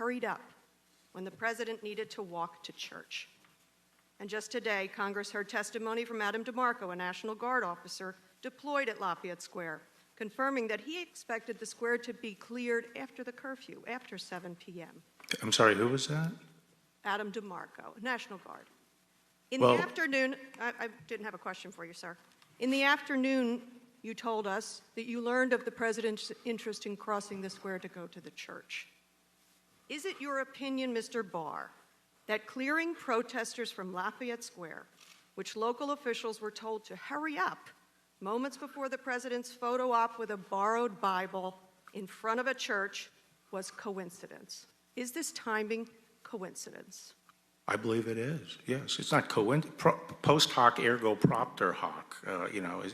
hurried up when the president needed to walk to church. And just today, Congress heard testimony from Adam DeMarco, a National Guard officer deployed at Lafayette Square, confirming that he expected the square to be cleared after the curfew, after 7 p.m. I'm sorry, who was that? Adam DeMarco, National Guard. In the afternoon, I didn't have a question for you, sir. In the afternoon, you told us that you learned of the president's interest in crossing the square to go to the church. Is it your opinion, Mr. Barr, that clearing protesters from Lafayette Square, which local officials were told to hurry up moments before the president's photo op with a borrowed Bible in front of a church, was coincidence? Is this timing coincidence? I believe it is, yes. It's not post hoc ergo propter hoc.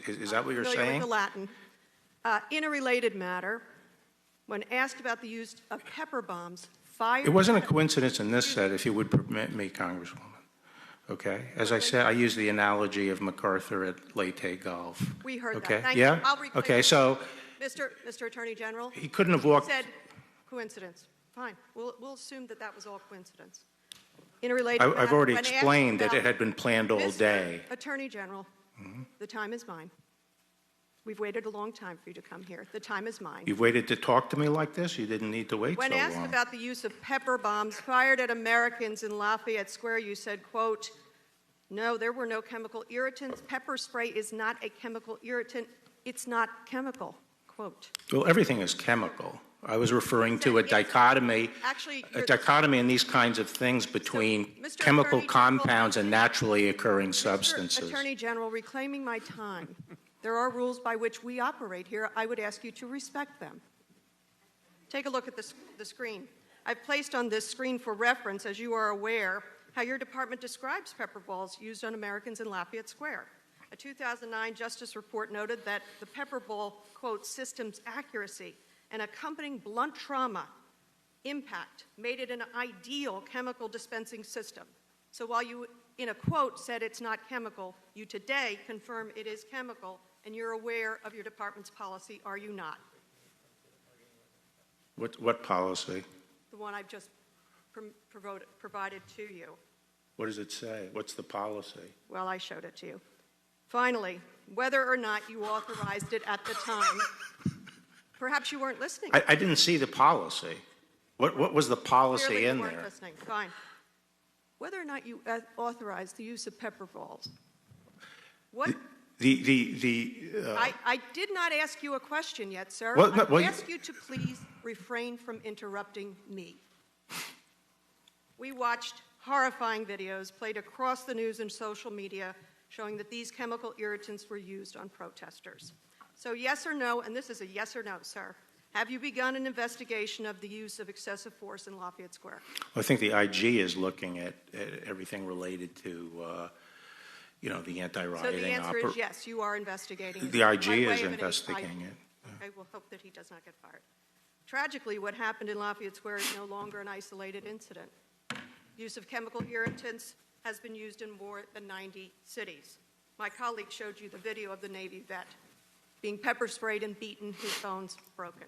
Is that what you're saying? With the Latin. In a related matter, when asked about the use of pepper bombs fired... It wasn't a coincidence in this set, if you would permit me, Congresswoman. Okay? As I said, I use the analogy of MacArthur at Leyte Golf. We heard okay? that. Thank yeah? you. I'll reclaim okay, so... Mr. Attorney General? He couldn't have walked... He said coincidence. Fine. We'll assume that that was all coincidence. In a related matter, I've already explained that it had been planned all day. Attorney General, the time is mine. We've waited a long time for you to come here. The time is mine. You've waited to talk to me like this? You didn't need to wait so long. When asked about the use of pepper bombs fired at Americans in Lafayette Square, you said, quote, "No, there were no chemical irritants. Pepper spray is not a chemical irritant. It's not chemical," quote. Well, everything is chemical. I was referring to a dichotomy in these kinds of things between chemical compounds and naturally occurring substances. Mr. Attorney General, reclaiming my time, there are rules by which we operate here. I would ask you to respect them. Take a look at the screen. I've placed on this screen for reference, as you are aware, how your department describes pepper balls used on Americans in Lafayette Square. A 2009 Justice report noted that the pepper ball, quote, "system's accuracy and accompanying blunt trauma impact made it an ideal chemical dispensing system." So while you, in a quote, said it's not chemical, you today confirm it is chemical, and you're aware of your department's policy, are you not? What policy? The one I've just provided to you. What does it say? What's the policy? Well, I showed it to you. Finally, whether or not you authorized it at the time, perhaps you weren't listening. I didn't see the policy. What was the policy Clearly in you weren't there? Listening. Fine. Whether or not you authorized the use of pepper balls. What? I did not ask you a question yet, sir. I ask you to please refrain from interrupting me. We watched horrifying videos played across the news and social media showing that these chemical irritants were used on protesters. So yes or no, and this is a yes or no, sir, have you begun an investigation of the use of excessive force in Lafayette Square? Well, I think the IG is looking at everything related to, the anti-rioting. So the answer is yes, you are investigating. The IG is investigating it. I will hope that he does not get fired. Tragically, what happened in Lafayette Square is no longer an isolated incident. Use of chemical irritants has been used in more than 90 cities. My colleague showed you the video of the Navy vet being pepper sprayed and beaten, his bones broken.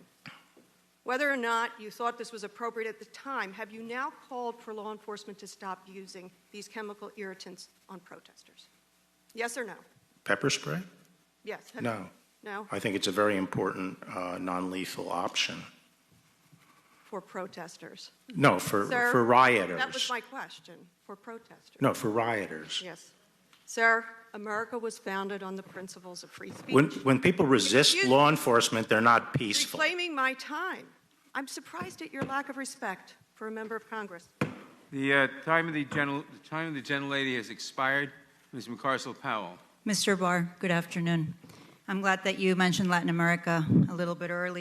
Whether or not you thought this was appropriate at the time, have you now called for law enforcement to stop using these chemical irritants on protesters? Yes or no? Pepper spray? Yes. No. No? I think it's a very important non-lethal option. For protesters? No, for rioters. That was my question. For protesters? No, for rioters. Yes. Sir, America was founded on the principles of free speech. When people resist law enforcement, they're not peaceful. Reclaiming my time. I'm surprised at your lack of respect for a member of Congress. The time of the gentlelady has expired. Ms. McCarcel-Powell. Mr. Barr, good afternoon. I'm glad that you mentioned Latin America a little bit earlier.